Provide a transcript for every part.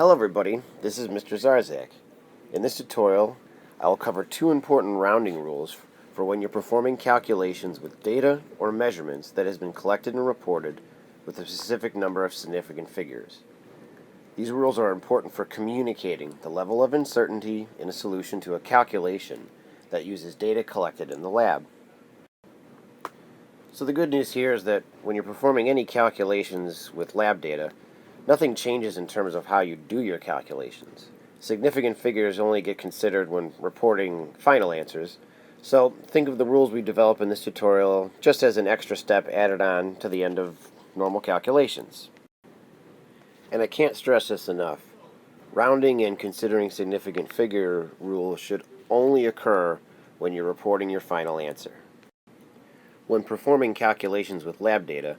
Hello everybody, this is Mr. Zarzak. In this tutorial, I will cover two important rounding rules for when you're performing calculations with data or measurements that has been collected and reported with a specific number of significant figures. These rules are important for communicating the level of uncertainty in a solution to a calculation that uses data collected in the lab. So the good news here is that when you're performing any calculations with lab data, nothing changes in terms of how you do your calculations. Significant figures only get considered when reporting final answers, so think of the rules we develop in this tutorial just as an extra step added on to the end of normal calculations. And I can't stress this enough. Rounding and considering significant figure rules should only occur when you're reporting your final answer. When performing calculations with lab data,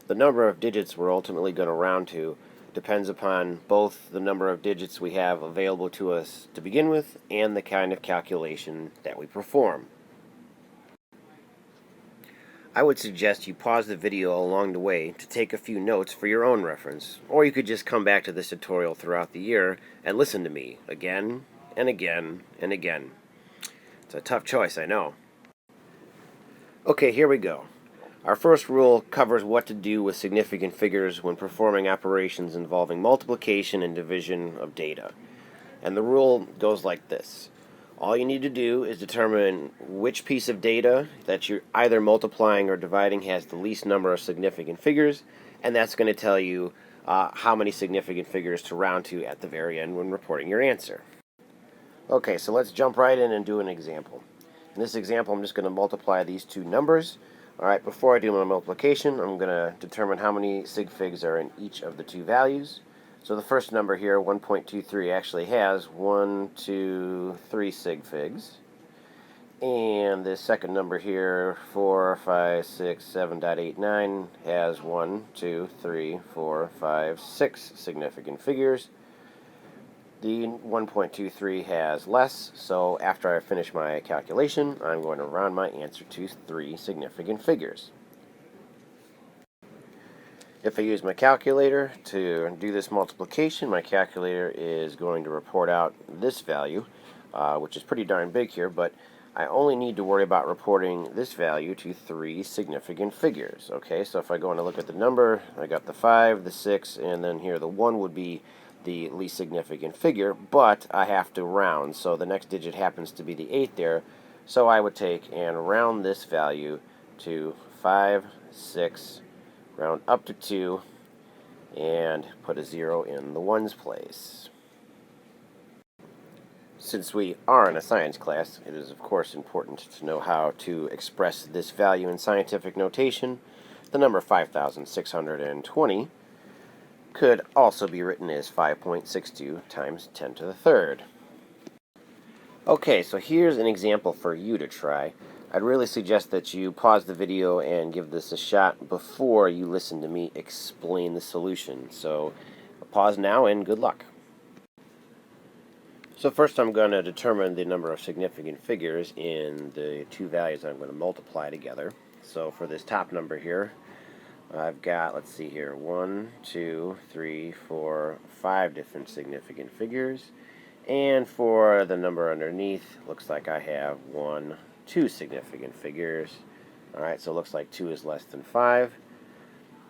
the number of digits we're ultimately going to round to depends upon both the number of digits we have available to us to begin with and the kind of calculation that we perform. I would suggest you pause the video along the way to take a few notes for your own reference, or you could just come back to this tutorial throughout the year and listen to me again and again and again. It's a tough choice, I know. Okay, here we go. Our first rule covers what to do with significant figures when performing operations involving multiplication and division of data. And the rule goes like this. All you need to do is determine which piece of data that you're either multiplying or dividing has the least number of significant figures, and that's going to tell you how many significant figures to round to at the very end when reporting your answer. Okay, so let's jump right in and do an example. In this example, I'm just going to multiply these two numbers. Alright, before I do my multiplication, I'm going to determine how many sig figs are in each of the two values. So the first number here, 1.23, actually has 1, 2, 3 sig figs. And the second number here, 4, 5, 6, 7.89, has 1, 2, 3, 4, 5, 6 significant figures. The 1.23 has less, so after I finish my calculation, I'm going to round my answer to 3 significant figures. If I use my calculator to do this multiplication, my calculator is going to report out this value, which is pretty darn big here, but I only need to worry about reporting this value to 3 significant figures. Okay, so if I go and look at the number, I got the 5, the 6, and then here the 1 would be the least significant figure, but I have to round, so the next digit happens to be the 8 there, so I would take and round this value to 5, 6, round up to 2, and put a 0 in the ones place. Since we are in a science class, it is of course important to know how to express this value in scientific notation. The number 5,620 could also be written as 5.62 times 10 to the third. Okay, so here's an example for you to try. I'd really suggest that you pause the video and give this a shot before you listen to me explain the solution. So pause now and good luck. So first I'm going to determine the number of significant figures in the two values I'm going to multiply together. So for this top number here, I've got, let's see here, 1, 2, 3, 4, 5 different significant figures. And for the number underneath, looks like I have 1, 2 significant figures. Alright, so it looks like 2 is less than 5.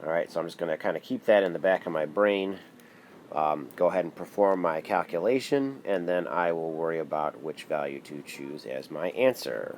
Alright, so I'm just going to kind of keep that in the back of my brain. Go ahead and perform my calculation, and then I will worry about which value to choose as my answer.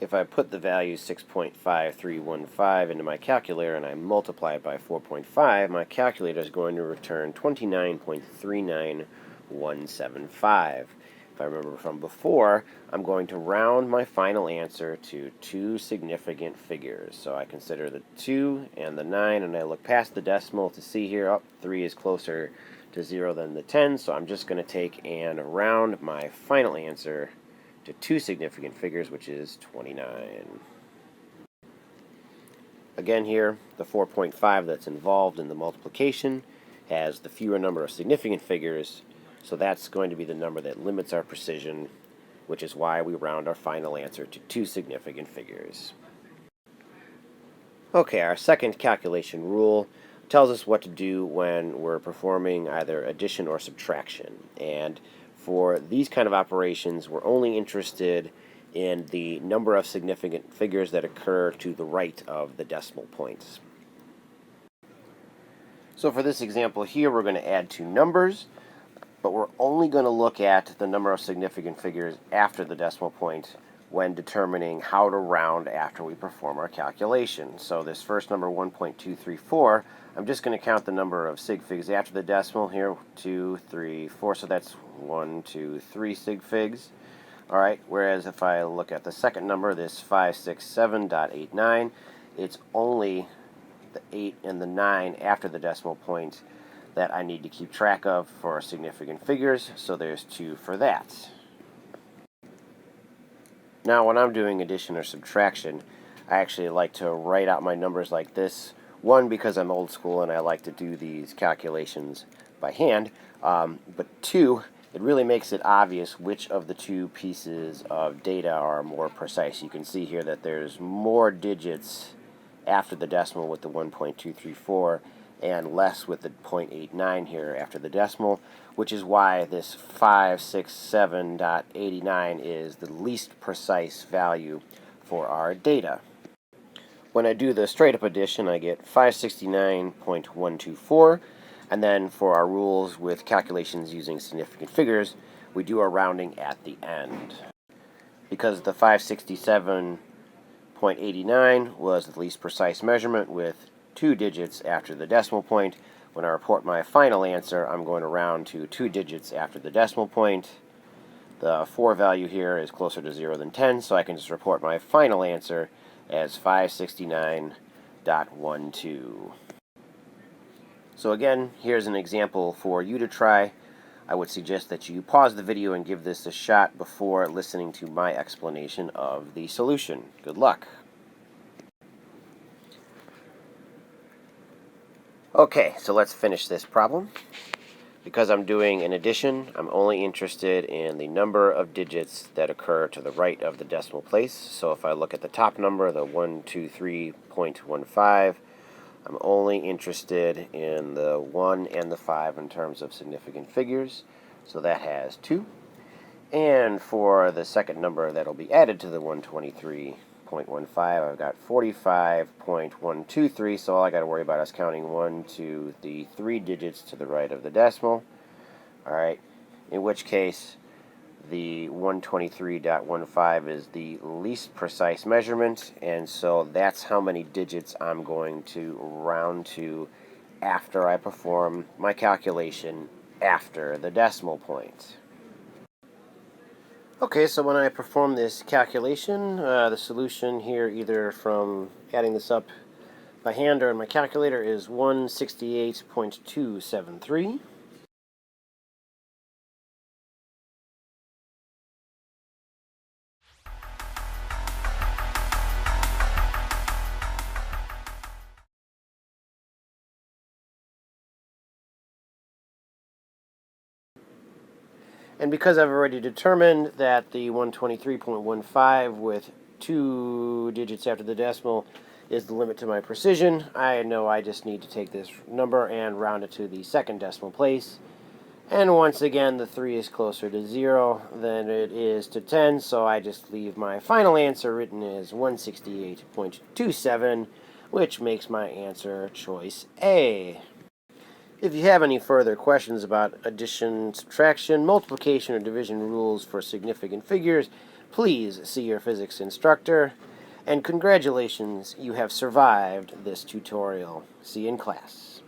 If I put the value 6.5315 into my calculator and I multiply it by 4.5, my calculator is going to return 29.39175. If I remember from before, I'm going to round my final answer to 2 significant figures. So I consider the 2 and the 9, and I look past the decimal to see here, 3 is closer to 0 than the 10, so I'm just going to take and round my final answer to 2 significant figures, which is 29. Again here, the 4.5 that's involved in the multiplication has the fewer number of significant figures, so that's going to be the number that limits our precision, which is why we round our final answer to 2 significant figures. Okay, our second calculation rule tells us what to do when we're performing either addition or subtraction. And for these kind of operations, we're only interested in the number of significant figures that occur to the right of the decimal points. So for this example here, we're going to add two numbers, but we're only going to look at the number of significant figures after the decimal point when determining how to round after we perform our calculation. So this first number, 1.234, I'm just going to count the number of sig figs after the decimal here, 2, 3, 4, so that's 1, 2, 3 sig figs. Alright, whereas if I look at the second number, this 567.89, it's only the 8 and the 9 after the decimal point that I need to keep track of for significant figures, so there's 2 for that. Now when I'm doing addition or subtraction, I actually like to write out my numbers like this. One, because I'm old school and I like to do these calculations by hand, but two, it really makes it obvious which of the two pieces of data are more precise. You can see here that there's more digits after the decimal with the 1.234 and less with the 0.89 here after the decimal, which is why this 567.89 is the least precise value for our data. When I do the straight-up addition, I get 569.124, and then for our rules with calculations using significant figures, we do our rounding at the end. Because the 567.89 was the least precise measurement with 2 digits after the decimal point, when I report my final answer, I'm going to round to 2 digits after the decimal point. The 4 value here is closer to 0 than 10, so I can just report my final answer as 569.12. So again, here's an example for you to try. I would suggest that you pause the video and give this a shot before listening to my explanation of the solution. Good luck. Okay, so let's finish this problem. Because I'm doing an addition, I'm only interested in the number of digits that occur to the right of the decimal place. So if I look at the top number, the 123.15, I'm only interested in the 1 and the 5 in terms of significant figures. So that has 2. And for the second number that'll be added to the 123.15, I've got 45.123, so all I got to worry about is counting 1 to the 3 digits to the right of the decimal. Alright, in which case the 123.15 is the least precise measurement, and so that's how many digits I'm going to round to after I perform my calculation after the decimal point. Okay, so when I perform this calculation, the solution here, either from adding this up by hand or in my calculator, is 168.273. And because I've already determined that the 123.15 with 2 digits after the decimal is the limit to my precision, I know I just need to take this number and round it to the second decimal place. And once again, the 3 is closer to 0 than it is to 10, so I just leave my final answer written as 168.27, which makes my answer choice A. If you have any further questions about addition, subtraction, multiplication, or division rules for significant figures, please see your physics instructor. And congratulations, you have survived this tutorial. See you in class.